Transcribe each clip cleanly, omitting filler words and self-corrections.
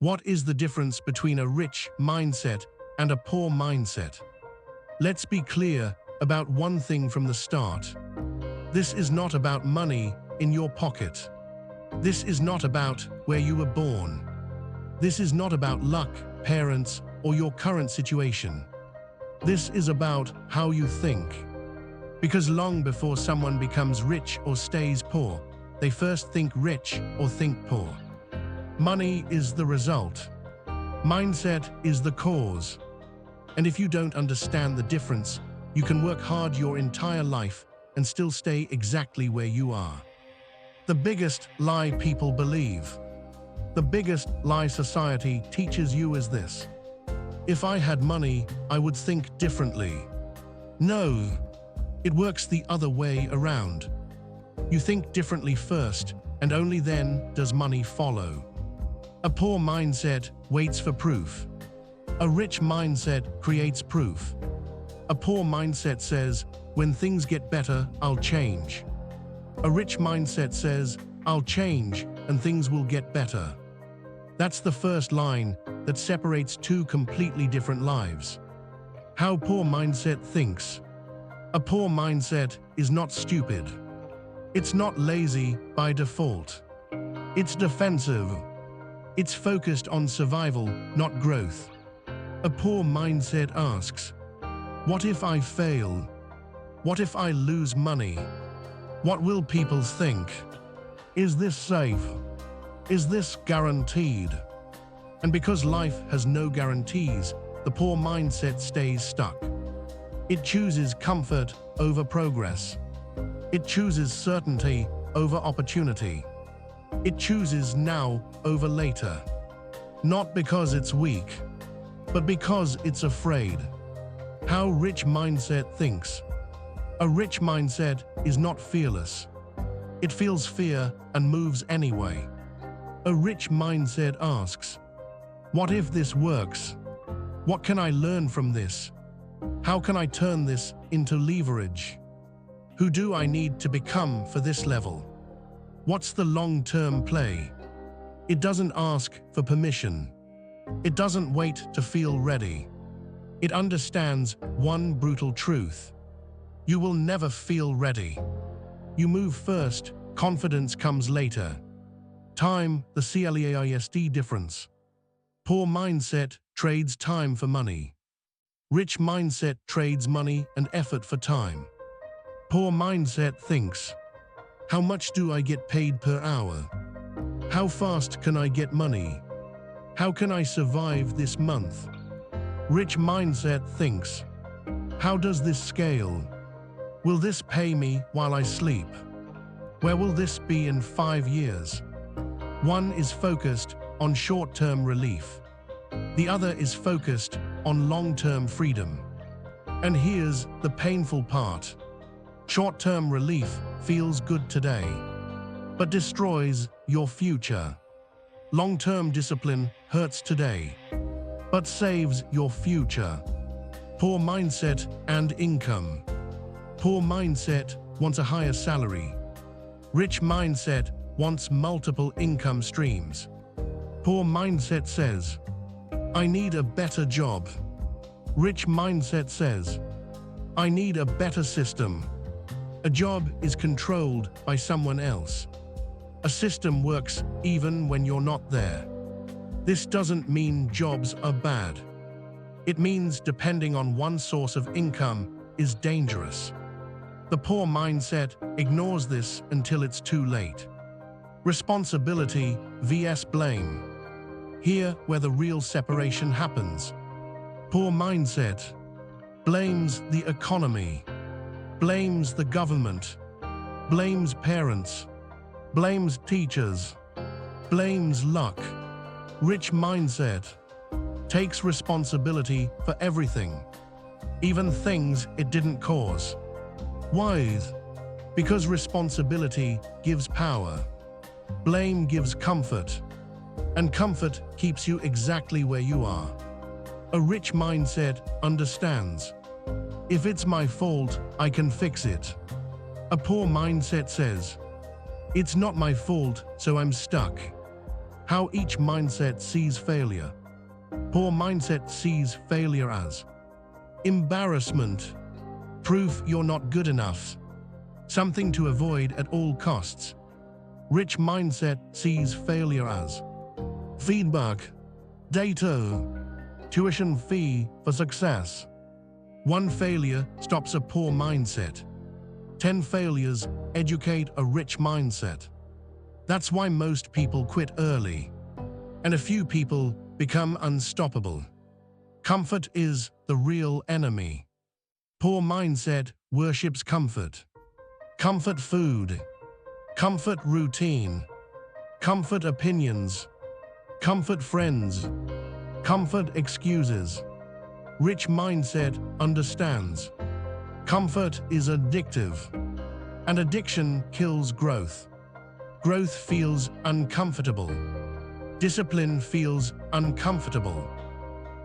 What is the difference between a rich mindset and a poor mindset? Let's be clear about one thing from the start. This is not about money in your pocket. This is not about where you were born. This is not about luck, parents, or your current situation. This is about how you think. Because long before someone becomes rich or stays poor, they first think rich or think poor. Money is the result. Mindset is the cause. And if you don't understand the difference, you can work hard your entire life and still stay exactly where you are. The biggest lie people believe, the biggest lie society teaches you is this: if I had money, I would think differently. No, it works the other way around. You think differently first, and only then does money follow. A poor mindset waits for proof. A rich mindset creates proof. A poor mindset says, when things get better, I'll change. A rich mindset says, I'll change and things will get better. That's the first line that separates two completely different lives. How poor mindset thinks. A poor mindset is not stupid. It's not lazy by default. It's defensive. It's focused on survival, not growth. A poor mindset asks, what if I fail? What if I lose money? What will people think? Is this safe? Is this guaranteed? And because life has no guarantees, the poor mindset stays stuck. It chooses comfort over progress. It chooses certainty over opportunity. It chooses now over later. Not because it's weak, but because it's afraid. How rich mindset thinks. A rich mindset is not fearless. It feels fear and moves anyway. A rich mindset asks, what if this works? What can I learn from this? How can I turn this into leverage? Who do I need to become for this level? What's the long-term play? It doesn't ask for permission. It doesn't wait to feel ready. It understands one brutal truth. You will never feel ready. You move first, confidence comes later. Time, the CLEAISD difference. Poor mindset trades time for money. Rich mindset trades money and effort for time. Poor mindset thinks, how much do I get paid per hour? How fast can I get money? How can I survive this month? Rich mindset thinks, how does this scale? Will this pay me while I sleep? Where will this be in 5 years? One is focused on short-term relief. The other is focused on long-term freedom. And here's the painful part. Short-term relief feels good today, but destroys your future. Long-term discipline hurts today, but saves your future. Poor mindset and income. Poor mindset wants a higher salary. Rich mindset wants multiple income streams. Poor mindset says, I need a better job. Rich mindset says, I need a better system. A job is controlled by someone else. A system works even when you're not there. This doesn't mean jobs are bad. It means depending on one source of income is dangerous. The poor mindset ignores this until it's too late. Responsibility vs. blame. Here where the real separation happens. Poor mindset blames the economy, blames the government, blames parents, blames teachers, blames luck. Rich mindset takes responsibility for everything, even things it didn't cause. Why? Because responsibility gives power. Blame gives comfort, and comfort keeps you exactly where you are. A rich mindset understands, if it's my fault, I can fix it. A poor mindset says, it's not my fault, so I'm stuck. How each mindset sees failure. Poor mindset sees failure as embarrassment, proof you're not good enough, something to avoid at all costs. Rich mindset sees failure as feedback, data, tuition fee for success. One failure stops a poor mindset. 10 failures educate a rich mindset. That's why most people quit early, and a few people become unstoppable. Comfort is the real enemy. Poor mindset worships comfort. Comfort food, comfort routine, comfort opinions, comfort friends, comfort excuses. Rich mindset understands. Comfort is addictive, and addiction kills growth. Growth feels uncomfortable. Discipline feels uncomfortable.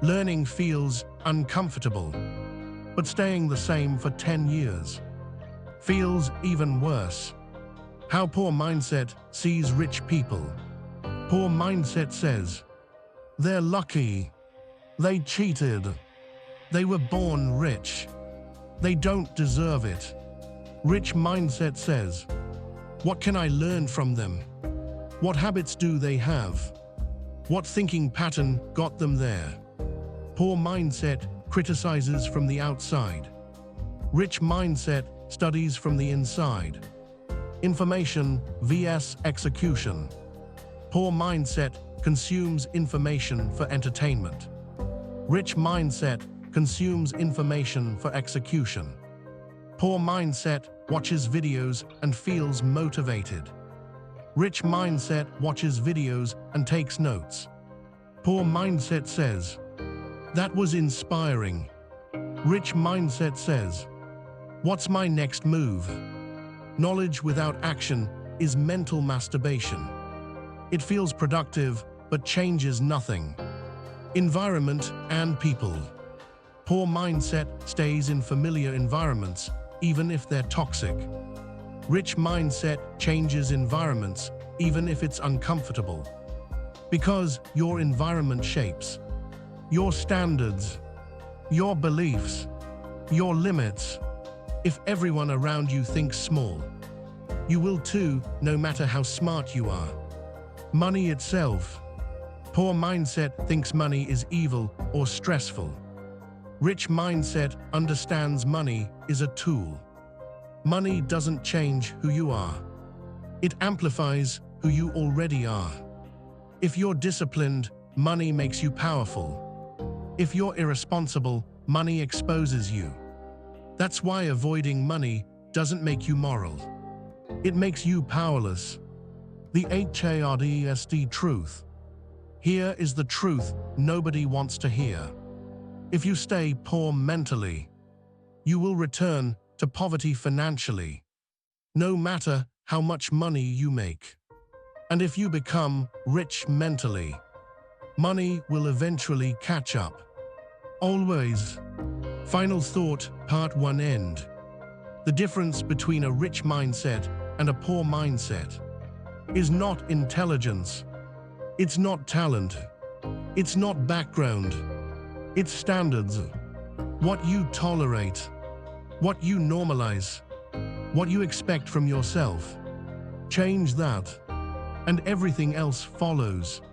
Learning feels uncomfortable. But staying the same for 10 years feels even worse. How poor mindset sees rich people. Poor mindset says, they're lucky. They cheated. They were born rich. They don't deserve it. Rich mindset says, what can I learn from them? What habits do they have? What thinking pattern got them there? Poor mindset criticizes from the outside. Rich mindset studies from the inside. Information vs. execution. Poor mindset consumes information for entertainment. Rich mindset consumes information for execution. Poor mindset watches videos and feels motivated. Rich mindset watches videos and takes notes. Poor mindset says, that was inspiring. Rich mindset says, what's my next move? Knowledge without action is mental masturbation. It feels productive, but changes nothing. Environment and people. Poor mindset stays in familiar environments, even if they're toxic. Rich mindset changes environments, even if it's uncomfortable. Because your environment shapes your standards, your beliefs, your limits. If everyone around you thinks small, you will too, no matter how smart you are. Money itself. Poor mindset thinks money is evil or stressful. Rich mindset understands money is a tool. Money doesn't change who you are. It amplifies who you already are. If you're disciplined, money makes you powerful. If you're irresponsible, money exposes you. That's why avoiding money doesn't make you moral. It makes you powerless. The HARDST truth. Here is the truth nobody wants to hear. If you stay poor mentally, you will return to poverty financially, no matter how much money you make. And if you become rich mentally, money will eventually catch up. Always. Final thought, part 1 end. The difference between a rich mindset and a poor mindset is not intelligence. It's not talent. It's not background. It's standards. What you tolerate. What you normalize. What you expect from yourself. Change that, and everything else follows.